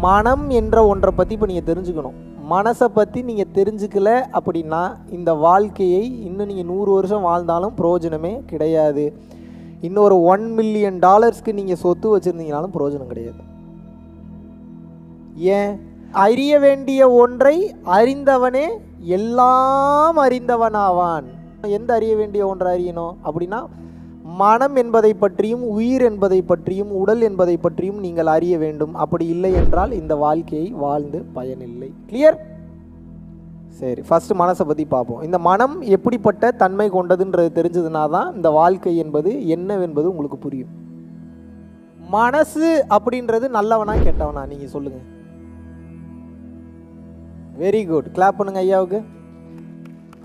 மனம் என்ற ஒன்றை பற்றி இப்போ நீங்கள் தெரிஞ்சுக்கணும். மனசை பற்றி நீங்கள் தெரிஞ்சுக்கல அப்படின்னா இந்த வாழ்க்கையை இன்னும் நீங்கள் 100 வருஷம் வாழ்ந்தாலும் பிரயோஜனமே கிடையாது. இன்னொரு $1 மில்லியன் நீங்கள் சொத்து வச்சுருந்தீங்கனாலும் பிரயோஜனம் கிடையாது. ஏன்? அறிய வேண்டிய ஒன்றை அறிந்தவனே எல்லாம் அறிந்தவனாவான். எந்த அறிய வேண்டிய ஒன்றை அறியணும் அப்படின்னா மனம் என்பதை பற்றியும் உயிர் என்பதை பற்றியும் உடல் என்பதை பற்றியும் நீங்கள் அறிய வேண்டும். அப்படி இல்லை என்றால் இந்த வாழ்க்கையை வாழ்ந்து பயனில்லை. கிளியர்? சரி, ஃபஸ்ட்டு மனசை பற்றி பார்ப்போம். இந்த மனம் எப்படிப்பட்ட தன்மை கொண்டதுன்றது தெரிஞ்சதுனா தான் இந்த வாழ்க்கை என்பது என்னவென்பது உங்களுக்கு புரியும். மனசு அப்படின்றது நல்லவனா கெட்டவனா நீங்கள் சொல்லுங்கள். Very good. கிளாப் பண்ணுங்க ஐயாவுக்கு.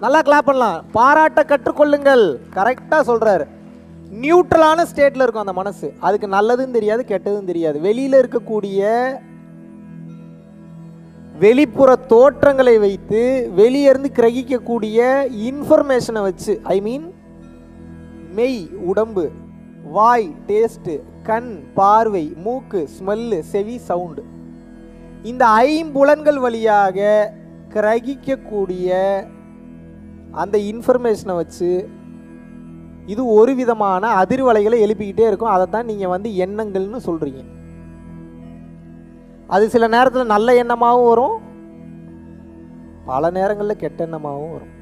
நல்லா கிளாப் பண்ணலாம். பாராட்ட கற்றுக்கொள்ளுங்கள். கரெக்டாக சொல்கிறாரு. நியூட்ரலான ஸ்டேட்டில் இருக்கும் அந்த மனசு. அதுக்கு நல்லதும் தெரியாது கெட்டதும் தெரியாது. வெளியில் இருக்கக்கூடிய வெளிப்புற தோற்றங்களை வைத்து வெளியேருந்து கிரகிக்கக்கூடிய இன்ஃபர்மேஷனை வச்சு, ஐ மீன் மெய் உடம்பு, வாய் டேஸ்ட்டு, கண் பார்வை, மூக்கு ஸ்மெல்லு, செவி சவுண்டு, இந்த 5 புலன்கள் வழியாக கிரகிக்கக்கூடிய அந்த இன்ஃபர்மேஷனை வச்சு இது ஒரு விதமான அதிர்வலைகளை எழுப்பிக்கிட்டே இருக்கும். அதை தான் நீங்கள் எண்ணங்கள்னு சொல்கிறீங்க. அது சில நேரத்தில் நல்ல எண்ணமாகவும் வரும், பல நேரங்களில் கெட்ட எண்ணமாகவும் வரும்.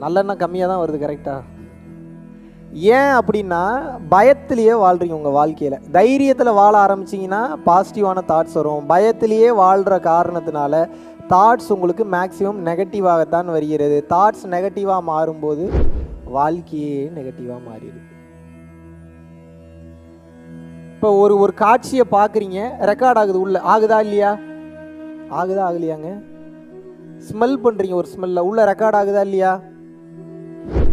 நல்லெண்ணம் கம்மியாக தான் வருது. கரெக்டாக? ஏன் அப்படின்னா பயத்திலேயே வாழ்கிறீங்க உங்கள் வாழ்க்கையில். தைரியத்தில் வாழ ஆரம்பிச்சிங்கன்னா பாசிட்டிவான தாட்ஸ் வரும். பயத்திலேயே வாழ்கிற காரணத்தினால தாட்ஸ் உங்களுக்கு மேக்ஸிமம் நெகட்டிவாகத்தான் வருகிறது. தாட்ஸ் நெகட்டிவாக மாறும்போது வாழ்க்கையே நெகட்டிவாக மாறிடுது. இப்போ ஒரு காட்சியை பார்க்குறீங்க, ரெக்கார்ட் ஆகுது, உள்ள ஆகுதா இல்லையா? ஆகுதா ஆகலையாங்க? ஸ்மெல் பண்ணுறீங்க, ஒரு ஸ்மெல்ல உள்ள ரெக்கார்ட் ஆகுதா இல்லையா?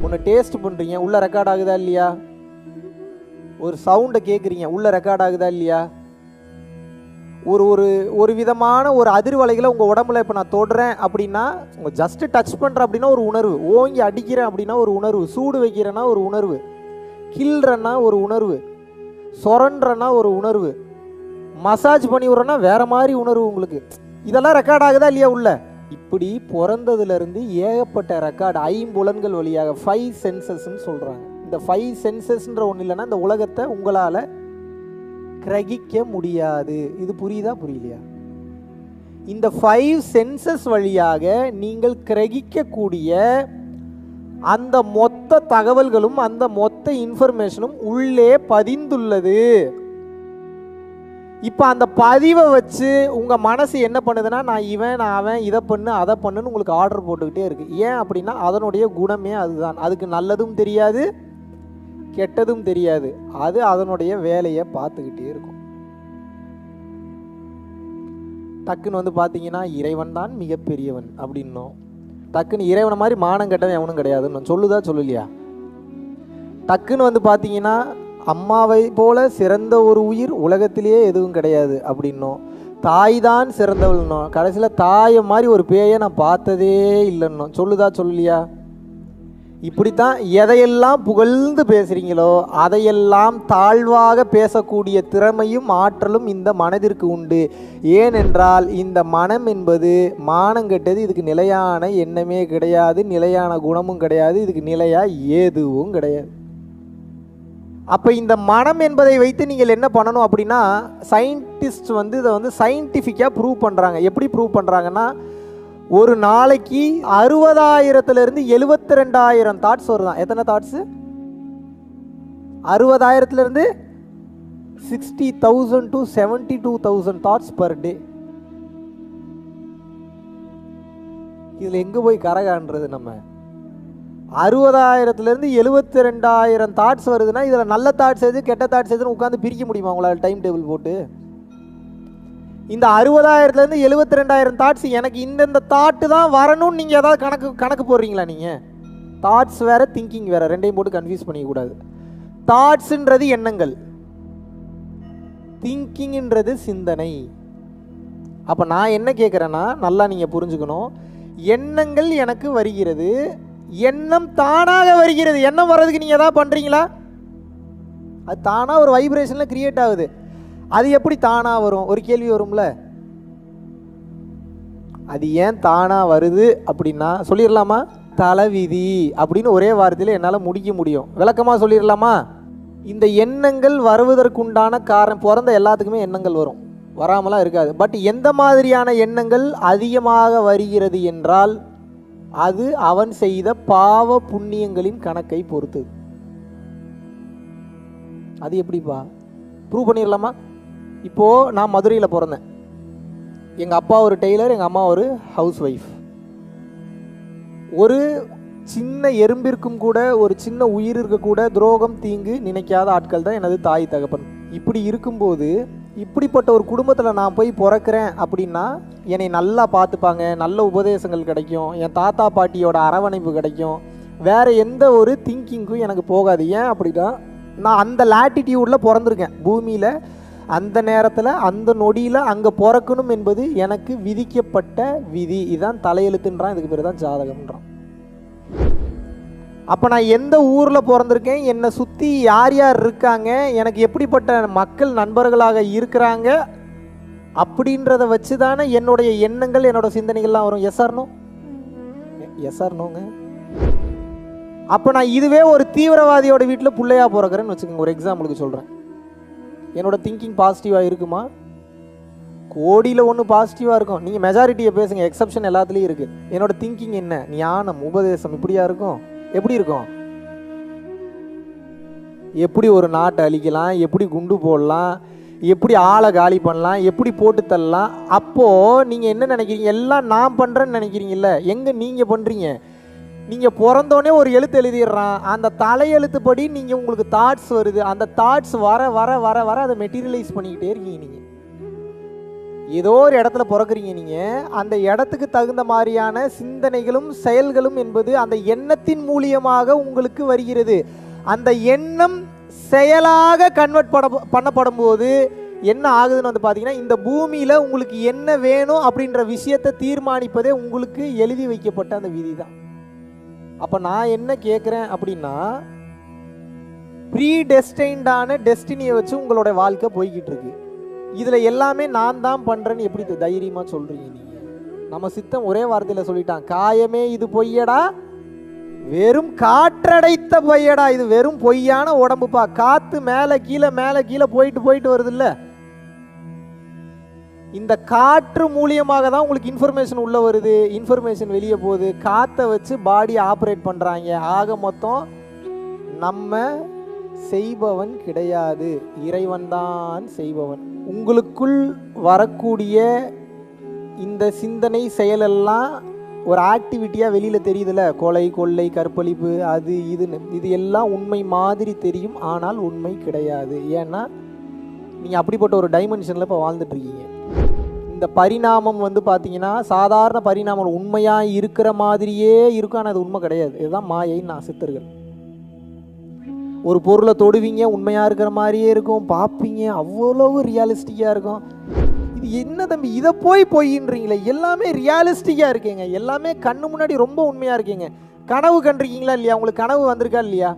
ஒன்று டேஸ்ட் பண்ணுறீங்க, உள்ள ரெக்கார்ட் ஆகுதா இல்லையா? ஒரு சவுண்டை கேட்குறீங்க, உள்ள ரெக்கார்ட் ஆகுதா இல்லையா? ஒரு விதமான ஒரு அதிர்வலைகளை உங்கள் உடம்புல இப்போ நான் தொடுறேன் அப்படின்னா, உங்கள் ஜஸ்ட்டு டச் பண்ணுறேன் அப்படின்னா ஒரு உணர்வு, ஓங்கி அடிக்கிறேன் அப்படின்னா ஒரு உணர்வு, சூடு வைக்கிறேன்னா ஒரு உணர்வு, கில்றேன்னா ஒரு உணர்வு, சொரன்றேன்னா ஒரு உணர்வு, மசாஜ் பண்ணி விட்றேன்னா வேற மாதிரி உணர்வு உங்களுக்கு. இதெல்லாம் ரெக்கார்ட் ஆகுதா இல்லையா உள்ள? இப்படி பிறந்ததுலேருந்து ஏகப்பட்ட ரெக்கார்டு 5 புலன்கள் வழியாக 5 சென்சஸ்ன்னு சொல்கிறாங்க. இந்த 5 சென்சஸ்ன்ற ஒன்று இல்லைன்னா இந்த உலகத்தை உங்களால் கிரகிக்க முடியாது. இது புரியுதா புரியலையா? இந்த 5 சென்சஸ் வழியாக நீங்கள் கிரகிக்கக்கூடிய அந்த மொத்த தகவல்களும் அந்த மொத்த இன்ஃபர்மேஷனும் உள்ளே பதிந்துள்ளது. இப்போ அந்த பதிவை வச்சு உங்கள் மனசு என்ன பண்ணுதுன்னா, நான் இவன் நான் அவன் இதை பண்ணு அதை பண்ணுன்னு உங்களுக்கு ஆர்டர் போட்டுக்கிட்டே இருக்குது. ஏன் அப்படின்னா அதனுடைய குணமே அதுதான். அதுக்கு நல்லதும் தெரியாது கெட்டதும் தெரியாது. அது அதனுடைய வேலையை பார்த்துக்கிட்டே இருக்கும். டக்குன்னு பார்த்தீங்கன்னா இறைவன் தான் மிகப்பெரியவன் அப்படின்னும், டக்குன்னு இறைவனை மாதிரி மானம் கெட்டவன் எவனும் கிடையாதுன்னு சொல்லுதா சொல்லலையா? டக்குன்னு பார்த்தீங்கன்னா அம்மாவை போல சிறந்த ஒரு உயிர் உலகத்திலேயே எதுவும் கிடையாது அப்படின்னும், தாய் தான் சிறந்தவள்னும், கடைசியில் தாயை மாதிரி ஒரு பேயை நான் பார்த்ததே இல்லைன்னும் சொல்லுதா சொல்லலையா? இப்படித்தான் எதையெல்லாம் புகழ்ந்து பேசுகிறீங்களோ அதையெல்லாம் தாழ்வாக பேசக்கூடிய திறமையும் ஆற்றலும் இந்த மனதிற்கு உண்டு. ஏனென்றால் இந்த மனம் என்பது மானங்கெட்டது. இதுக்கு நிலையான எண்ணமே கிடையாது, நிலையான குணமும் கிடையாது, இதுக்கு நிலையாக ஏதுவும் கிடையாது. அப்போ இந்த மனம் என்பதை வைத்து நீங்கள் என்ன பண்ணணும் அப்படின்னா, சயின்டிஸ்ட் இதை சயின்டிஃபிக்காக ப்ரூவ் பண்ணுறாங்க. எப்படி ப்ரூவ் பண்ணுறாங்கன்னா, ஒரு நாளைக்கு 60,000 72,000 தாட்ஸ் வருதான். எத்தனை thoughts? 60,000 60,000 to 72,000 thoughts per day. இதில் எங்கே போய் கரகான்றது? நம்ம 60,000 72,000 தாட்ஸ் வருதுன்னா இதில் நல்ல தாட்ஸ் எது கெட்ட தாட்ஸ் எதுன்னு உட்காந்து பிரிக்க முடியுமா உங்களால் டைம் டேபிள் போட்டு? இந்த 60,000 72,000 தாட்ஸ் எனக்கு இந்தந்த தாட்டு தான் வரணும்னு நீங்கள் ஏதாவது கணக்கு போடுறீங்களா? நீங்கள் தாட்ஸ் வேறு திங்கிங் வேறு, ரெண்டையும் போட்டு கன்ஃபியூஸ் பண்ணிக்கக்கூடாது. தாட்ஸுன்றது எண்ணங்கள், திங்கிங்ன்றது சிந்தனை. அப்போ நான் என்ன கேட்குறேன்னா, நல்லா நீங்கள் புரிஞ்சுக்கணும். எண்ணங்கள் எனக்கு வருகிறது, எண்ணம் தானாக வருகிறது. எண்ணம் வர்றதுக்கு நீங்கள் எதாவது பண்ணுறீங்களா? அது தானாக ஒரு வைப்ரேஷனில் கிரியேட் ஆகுது. அது எப்படி தானாக வரும்? ஒரு கேள்வி வரும்ல. அது ஏன் தானாக வருது அப்படின்னா சொல்லிடலாமா? தலைவிதி அப்படின்னு ஒரே வார்த்தையில் என்னால் முடிக்க முடியும். விளக்கமாக சொல்லிடலாமா? இந்த எண்ணங்கள் வருவதற்குண்டான காரணம், பிறந்த எல்லாத்துக்குமே எண்ணங்கள் வரும், வராமலாம் இருக்காது. பட் எந்த மாதிரியான எண்ணங்கள் அதிகமாக வருகிறது என்றால் அது அவன் செய்த பாவ புண்ணியங்களின் கணக்கை பொறுத்தது. அது எப்படிப்பா ப்ரூவ் பண்ணிடலாமா? இப்போது நான் மதுரையில் பிறந்தேன். எங்கள் அப்பா ஒரு டெய்லர், எங்கள் அம்மா ஒரு ஹவுஸ் ஒய்ஃப். ஒரு சின்ன எறும்பிற்கும் கூட, ஒரு சின்ன உயிருக்கு கூட துரோகம் தீங்கு நினைக்காத ஆட்கள் தான் எனது தாய் தகப்பன். இப்படி இருக்கும்போது இப்படிப்பட்ட ஒரு குடும்பத்தில் நான் போய் பிறக்கிறேன் அப்படின்னா என்னை நல்லா பார்த்துப்பாங்க, நல்ல உபதேசங்கள் கிடைக்கும், என் தாத்தா பாட்டியோட அரவணைப்பு கிடைக்கும், வேறு எந்த ஒரு திங்கிங்கும் எனக்கு போகாது. ஏன் அப்படின்னா நான் அந்த லாட்டிடியூடில் பிறந்திருக்கேன் பூமியில். அந்த நேரத்தில் அந்த நொடியில் அங்கே பிறக்கணும் என்பது எனக்கு விதிக்கப்பட்ட விதி. இதுதான் தலையெழுத்துன்றான், இதுக்கு பேர் தான் ஜாதகம்ன்றான். அப்போ நான் எந்த ஊரில் பிறந்திருக்கேன், என்னை சுற்றி யார் யார் இருக்காங்க, எனக்கு எப்படிப்பட்ட மக்கள் நண்பர்களாக இருக்கிறாங்க அப்படின்றத வச்சு தானே என்னுடைய எண்ணங்கள், என்னோட சிந்தனைகள்லாம் வரும். Yes or no? Yes or நோங்க. அப்போ நான் இதுவே ஒரு தீவிரவாதியோட வீட்டில் பிள்ளையா பிறக்கிறேன்னு வச்சுக்கோங்க, ஒரு எக்ஸாம்பிளுக்கு சொல்கிறேன். என்னோட திங்கிங் பாசிட்டிவாக இருக்குமா? கோடியில் ஒன்று பாசிட்டிவாக இருக்கும். நீங்கள் மெஜாரிட்டியை பேசுங்க, எக்ஸப்ஷன் எல்லாத்துலேயும் இருக்குது. என்னோட திங்கிங் என்ன? ஞானம், உபதேசம் இப்படியா இருக்கும்? எப்படி இருக்கும்? எப்படி ஒரு நாட்டை அழிக்கலாம், எப்படி குண்டு போடலாம், எப்படி ஆளை காலி பண்ணலாம், எப்படி போட்டு தள்ளலாம். அப்போது நீங்கள் என்ன நினைக்கிறீங்க? எல்லாம் நான் பண்ணுறேன்னு நினைக்கிறீங்கல்ல. எங்கே நீங்கள் பண்ணுறீங்க? நீங்கள் பிறந்தோடனே ஒரு எழுத்து எழுதிடுறான், அந்த தலையெழுத்துப்படி நீங்கள் உங்களுக்கு தாட்ஸ் வருது. அந்த தாட்ஸ் வர வர வர வர அதை மெட்டீரியலைஸ் பண்ணிக்கிட்டே இருக்கீங்க. நீங்கள் ஏதோ ஒரு இடத்துல பிறக்கிறீங்க, நீங்கள் அந்த இடத்துக்கு தகுந்த மாதிரியான சிந்தனைகளும் செயல்களும் என்பது அந்த எண்ணத்தின் மூலியமாக உங்களுக்கு வருகிறது. அந்த எண்ணம் செயலாக கன்வெர்ட் பண்ணப்படும் போது என்ன ஆகுதுன்னு வந்து பார்த்தீங்கன்னா, இந்த பூமியில் உங்களுக்கு என்ன வேணும் அப்படின்ற விஷயத்தை தீர்மானிப்பதே உங்களுக்கு எழுதி வைக்கப்பட்ட அந்த விதி தான். அப்போ நான் என்ன கேட்குறேன் அப்படின்னா, ப்ரீ டெஸ்டைன்டான டெஸ்டினியை வச்சு உங்களோட வாழ்க்கை போய்கிட்டு இருக்கு. இதில் எல்லாமே நான் தான் பண்ணுறேன்னு எப்படி தைரியமாக சொல்கிறீங்க நீங்கள்? நம்ம சித்தம் ஒரே வார்த்தையில் சொல்லிட்டான், காயமே இது பொய்யடா, வெறும் காற்றடைத்த பொய்யடா. இது வெறும் பொய்யான உடம்புப்பா. காற்று மேலே கீழே போயிட்டு போயிட்டு வருது இல்லை? இந்த காற்று மூலியமாக தான் உங்களுக்கு இன்ஃபர்மேஷன் உள்ளே வருது, இன்ஃபர்மேஷன் வெளியே போகுது. காற்றை வச்சு பாடி ஆப்ரேட் பண்ணுறாங்க. ஆக மொத்தம் நம்ம செய்பவன் கிடையாது, இறைவன்தான் செய்பவன். உங்களுக்குள் வரக்கூடிய இந்த சிந்தனை செயலெல்லாம் ஒரு ஆக்டிவிட்டியாக வெளியில் தெரியுதுல்ல. கொலை, கொள்ளை, கற்பழிப்பு, அது இது எல்லாம் உண்மை மாதிரி தெரியும், ஆனால் உண்மை கிடையாது. ஏன்னா நீங்கள் அப்படிப்பட்ட ஒரு டைமென்ஷனில் இப்போ வாழ்ந்துட்டுருக்கீங்க. இந்த பரிணாமம் வந்து பார்த்தீங்கன்னா சாதாரண பரிணாமம் உண்மையாக இருக்கிற மாதிரியே இருக்கும், ஆனால் அது உண்மை கிடையாது. இதுதான் மாயைன்னு நான் சித்தர்கள். ஒரு பொருளை தொடுவீங்க, உண்மையாக இருக்கிற மாதிரியே இருக்கும், பார்ப்பீங்க, அவ்வளவு ரியாலிஸ்டிக்காக இருக்கும். இது என்ன தம்பி இதை பொய்யின்றீங்களே? எல்லாமே ரியாலிஸ்டிக்காக இருக்கீங்க, எல்லாமே கண்ணு முன்னாடி ரொம்ப உண்மையாக இருக்கீங்க. கனவு கண்டிருக்கீங்களா இல்லையா? உங்களுக்கு கனவு வந்திருக்கா இல்லையா?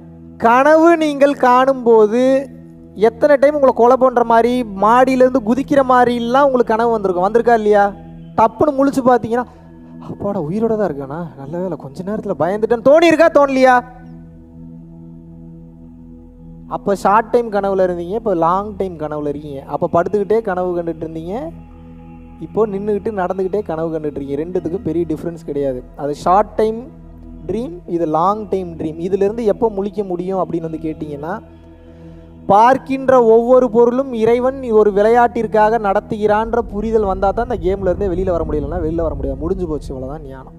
கனவு நீங்கள் காணும்போது எத்தனை டைம் உங்களை கொலை பண்ணுற மாதிரி, மாடியிலேருந்து குதிக்கிற மாதிரிலாம் உங்களுக்கு கனவு வந்திருக்கா இல்லையா? டப்புன்னு முழிச்சு பார்த்தீங்கன்னா, அப்பாடா உயிரோட தான் இருக்கானா, நல்ல வேலை கொஞ்ச நேரத்தில் பயந்துட்டேன்னு தோணியிருக்கா தோணலையா? அப்போ ஷார்ட் டைம் கனவுல இருந்தீங்க, இப்போ லாங் டைம் கனவுல இருக்கீங்க. அப்போ படுத்துக்கிட்டே கனவு கண்டுட்டு இருந்தீங்க, இப்போ நின்றுக்கிட்டு நடந்துக்கிட்டே கனவு கண்டுட்டு இருக்கீங்க. ரெண்டுத்துக்கும் பெரிய டிஃப்ரென்ஸ் கிடையாது. அது ஷார்ட் டைம் ட்ரீம், இது லாங் டைம் ட்ரீம். இதிலிருந்து எப்போ முழிக்க முடியும் அப்படின்னு வந்து கேட்டிங்கன்னா, பார்க்கின்ற ஒவ்வொரு பொருளும் இறைவன் ஒரு விளையாட்டிற்காக நடத்துகிறான்ற புரிதல் வந்தால் தான் இந்த கேம்லேருந்தே வெளியில் வர முடியலன்னா வெளியில் வர முடியாது. முடிஞ்சு போச்சு, இவ்வளோதான் ஞானம்.